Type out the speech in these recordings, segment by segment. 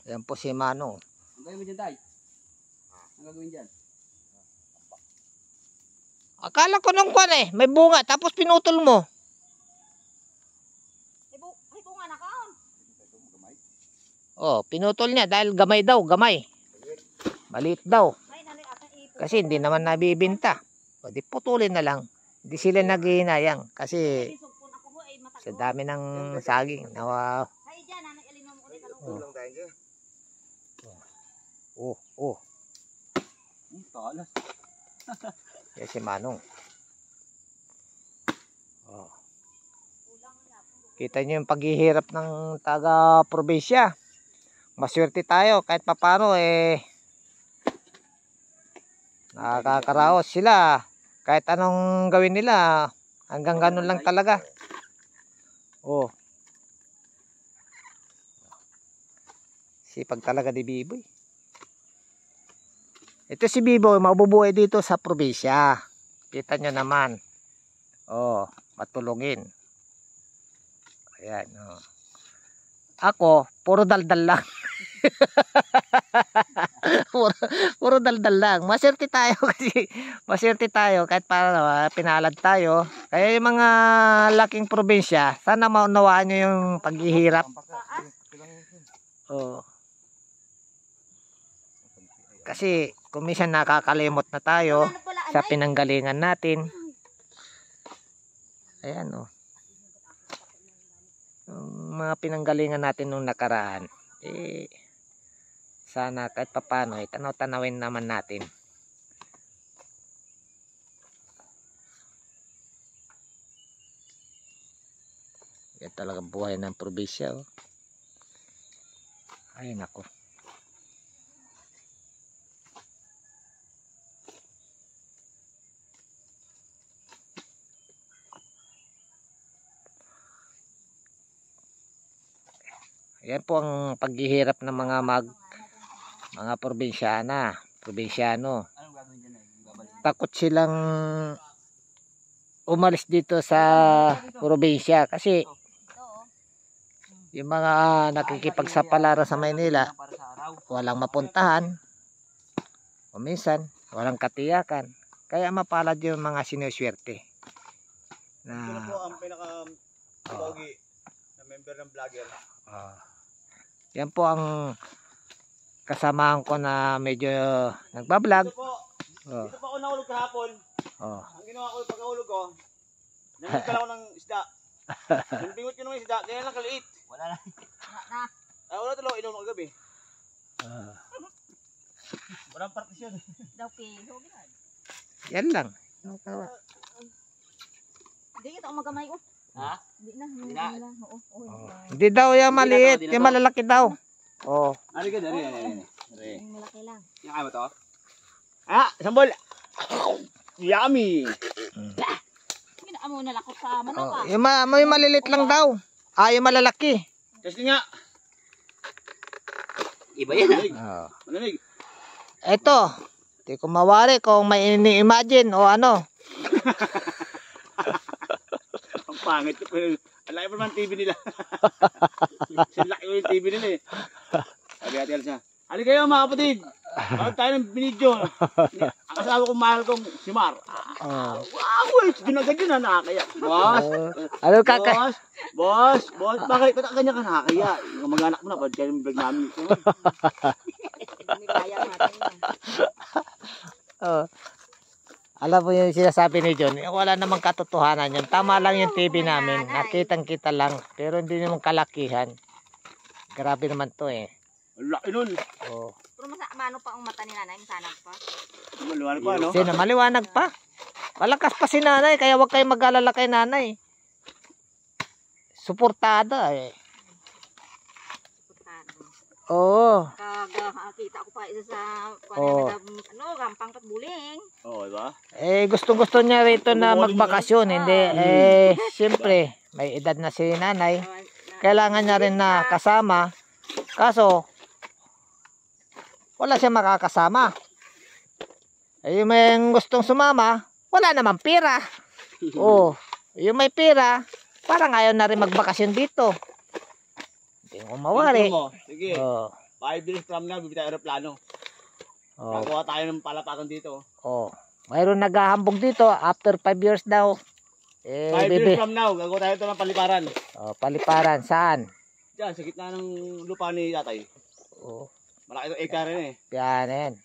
Yan po si Manong. Ang gawin mo dyan, Tay? Ang gagawin dyan? Akala ko nung kwan may bunga tapos pinutol mo. May bunga na kaon. Oh, pinutol niya dahil gamay daw, gamay. Maliit daw. Kasi hindi naman nabibinta. O di putulin na lang. Hindi sila naghihinayang kasi sa dami ng saging. Nawa. Oh. Talas. Yan si Manong. Oh. Kita niyo yung paghihirap ng taga-probinsya. Maswerte tayo kahit papano nakakaraos sila. Kahit anong gawin nila, hanggang ganun lang talaga. Oh. Sipag talaga ni Biboy. Ito si Biboy, mabubuhay dito sa probinsya. Kita nyo naman. Oh, matulungin. Ayan, oh. Ako, puro daldal lang. puro daldal lang. Maswerte tayo kasi maswerte tayo kahit paano pinalad tayo. Kaya yung mga laking probinsya, sana maunawaan nyo yung paghihirap. Oh. Kasi kung minsan nakakalimot na tayo sa pinanggalingan natin. Ayan oh. Yung mga pinanggalingan natin nung nakaraan. Sana kahit papano tanaw-tanawin naman natin. Yan talagang buhay ng probinsya oh. Ay nako. Yan po ang paghihirap ng mga probinsyano. Anong gagawin dyan, Nay? Takot silang umalis dito sa probinsya kasi yung mga nakikipagsapalaran sa Maynila walang mapuntahan o minsan walang katiyakan. Kaya mapalad yung mga sinuswerte. Ito po ang pinaka-pogi na member ng vlogger. Yan po ang kasamahan ko na medyo nagbablog. Dito po ako nahulog kahapon. Ang ginawa ko pagkahulog ko, nangipal ako ng isda. Pingot ko naman yung isda, kaya lang kaliit. Wala na. Wala talo, inom ako gabi. Walang partisyon. Yan lang. Hindi kita magamay ko. Ha? Hindi na. Hindi daw yung maliit, yung malalaki daw. Oh. Ano ka dari? Yung malaki lang. Yung kaya mo to? Sambol! Yummy! Ginaan mo nalakot sa manok Yung malilit lang daw. Yung malalaki. Testing nga! Iba yan Malamig. Eto. Hindi ko mawari kung may ini-imagine o ano. Ang pangit ko. Ang laki pa naman TV nila. Sinlaki ko yung TV nila eh. Sabi ate Elsa, hali kayo mga kapatid. Bakit tayo ng binidyo? Ang asawa kong mahal kong si Mar. Wow, ginagad yun na nakakaya. Boss, Ano kaka? boss, bakit kanya ka nakakaya? Yung mag-anak mo na, ba't kayo yung vlog namin? Alam mo yung sinasabi ni John, wala namang katotohanan yun. Tama lang yung TV namin. Nakitang-kita lang. Pero hindi naman kalakihan. Grabe naman to eh. Ang laki nun. Oh. Pero mano pa ang mata ni nanay, masanag pa. Maliwanag pa, no? Sino? Maliwanag pa. Malakas pa si nanay, kaya huwag kayong mag-alala kay nanay. Suportada eh. Oo. Kita ko pa isa sa Rampang Patbuling. Oo, diba? Gustong-gusto niya rito na magbakasyon. Hindi, siyempre, may edad na si nanay. Kailangan niya rin na kasama. Kaso, wala siya makakasama. Yung may gustong sumama, wala namang pera. Yung may pera, parang ayaw na rin magbakasyon dito. Hindi ko mawari. Sige. 5 years from now, bibili tayo aeroplano. Oh. Gagawa tayo ng palapakan dito. Oh. Mayroon naghahambog dito after 5 years daw. 5 Bebe. years from now, gagawa tayo ito ng paliparan. Oh, paliparan saan? Diyan, sa gitna ng lupa ni tatay. Oh, Malaki itong eka rin eh. yan.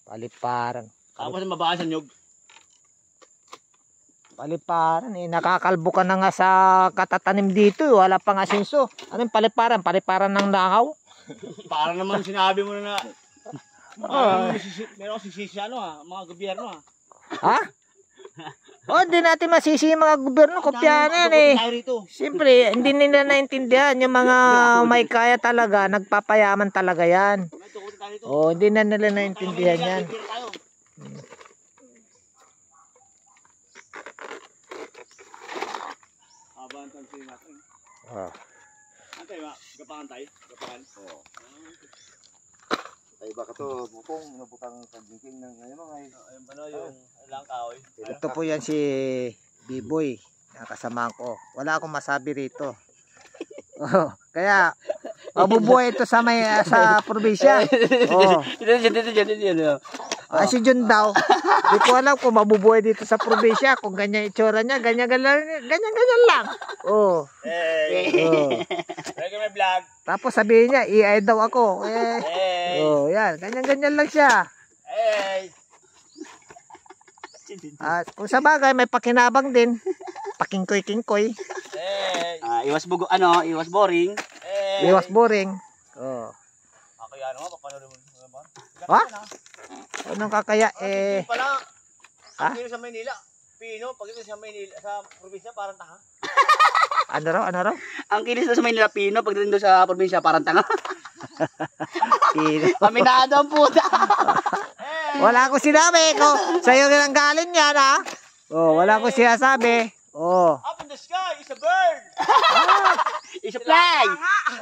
Paliparan. Tapos mababa sa nyug. Paliparan nakakalbo ka na nga sa katatanim dito, wala pang asenso. Ano yung paliparan? Paliparan ng langaw? Para naman sinabi mo na meron kasi sisi mga gobyerno ha. Ha? Oh, hindi natin masisi yung mga gobyerno, kopyahan yan eh. Siyempre, hindi nila naintindihan yung mga may kaya talaga, nagpapayaman talaga yan. Oh, hindi na nila naintindihan yan. Abantan sila natin. Oh. Antay ba? Gapangantay? Gapangan? Oo. Ay baka to bukong nabutang kagingking ng ngayon mga Ayun ba no, yung lang kahoy? Ito po yan si B-Boy, nakasama ko. Wala akong masabi rito. Oh, kaya mabubuhay ito sa sa probinsya. Oh. Dito. Si Jun daw. Di ko alam kung mabubuhay dito sa probinsya kung ganyan itsura niya, ganyan lang. Oh. Oh. Lagi may vlog. Tapos sabihin niya, AI daw ako. Oh, yan, ganyan lang siya. At kung sa bagay may pakinabang din. Pakingkoy-kingkoy. Iwas boring. Iwas boring. Oh. Ako yan naman, papanood mo. Ha? Anong kakaya Pala, Ha? ang sa Maynila, Pino, pag ito sa Maynila, sa probinsya, parang tanga. Ano raw? Ang kinis doon sa Maynila Pino, pagdating doon sa probinsya, parang tanga. Aminado ang puta. Wala akong sinabi ko. Sa'yo nang galing yan ha. Oh, wala akong sinasabi. Oh. Up in the sky is a bird. It's a flag.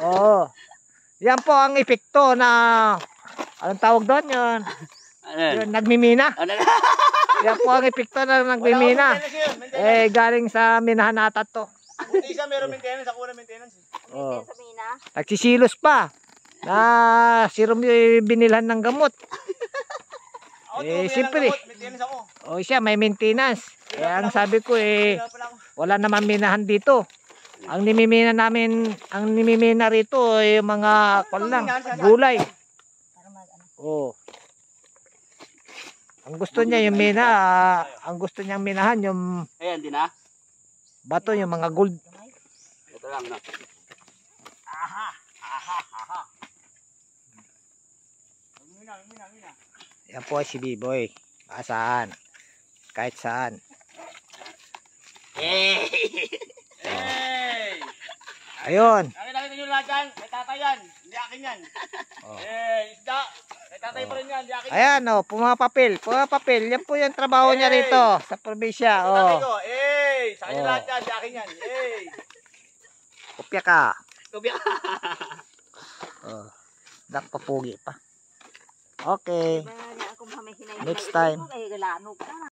Oh. Yan po ang epekto na anong tawag doon yun? Yun, nagmimina. Yan po ang epekto na nagmimina. Galing sa minahan natin to. Buti isa meron maintenance, ako na maintenance. Oh. Sa Mina. Nagsisilos pa. Na sirum yung binilhan ng gamot. Siyempre. Maintenance ako. Oh, siya may maintenance. Kaya ang sabi ko wala naman minahan dito. Ang nimimina rito yung mga gulay. Oh. Ang gusto niya yung mina, ang gusto niyang minahan yung Ayan din ha. bato, yung mga gold. Ito lang na. Mina. Yan po si B-Boy. Saan? Kahit saan. Hey! Ayun. Nakita nyo lahat yan, may tatay yan, hindi akin yan. Isda, may tatay pa rin yan, hindi akin yan. Ayan o, pumapapil. Yan po yung trabaho niya rito sa probinsya. Tatay Oh. ko, sa kanya lahat yan, hindi akin yan. Kopya ka. Kubya. Oh. Papugi pa. Okay. Ako may hinay. Next time. Ay, galano pa.